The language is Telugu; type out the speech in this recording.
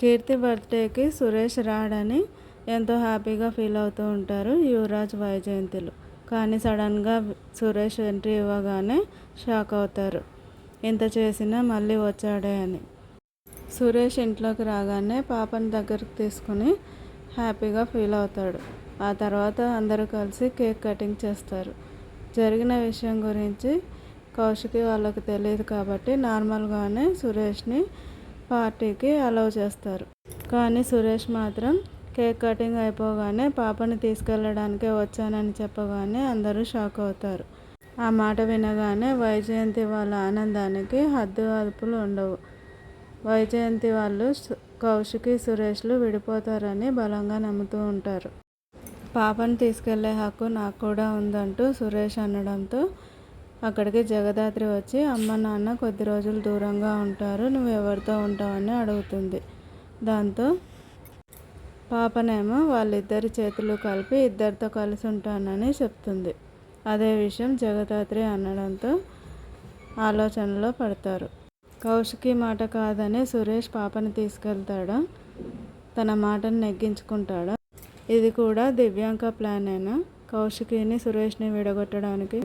కీర్తి బర్త్డేకి సురేష్ రాడని ఎంతో హ్యాపీగా ఫీల్ అవుతూ ఉంటారు యువరాజ్, వైజయంతిలు. కానీ సడన్గా సురేష్ ఎంట్రీ ఇవ్వగానే షాక్ అవుతారు. ఇంత చేసినా మళ్ళీ వచ్చాడే అని. సురేష్ ఇంట్లోకి రాగానే పాపని దగ్గరకు తీసుకుని హ్యాపీగా ఫీల్ అవుతాడు. ఆ తర్వాత అందరూ కలిసి కేక్ కటింగ్ చేస్తారు. జరిగిన విషయం గురించి కౌశికి వాళ్ళకి తెలియదు కాబట్టి నార్మల్గానే సురేష్ని పార్టీకి అలౌ చేస్తారు. కానీ సురేష్ మాత్రం కేక్ కటింగ్ అయిపోగానే పాపని తీసుకెళ్ళడానికే వచ్చానని చెప్పగానే అందరూ షాక్ అవుతారు. ఆ మాట వినగానే వైజయంతి వాళ్ళ ఆనందానికి హద్దు అదుపులు ఉండవు. వైజయంతి వాళ్ళు కౌశికి, సురేష్లు విడిపోతారని బలంగా నమ్ముతూ ఉంటారు. పాపను తీసుకెళ్లే హక్కు నాకు కూడా ఉందంటూ సురేష్ అనడంతో అక్కడికి జగదాత్రి వచ్చి అమ్మ నాన్న కొద్ది రోజులు దూరంగా ఉంటారు, నువ్వు ఎవరితో ఉంటావని అడుగుతుంది. దాంతో పాపనేమో వాళ్ళిద్దరి చేతులు కలిపి ఇద్దరితో కలిసి ఉంటానని చెప్తుంది. అదే విషయం జగదాత్రి అనడంతో ఆలోచనలో పడతారు. కౌశికి మాట కాదని సురేష్ పాపని తీసుకెళ్తాడా, తన మాటను నెగ్గించుకుంటాడా? ఇది కూడా దివ్యాంక ప్లానేనా కౌశికిని సురేష్ని విడగొట్టడానికి?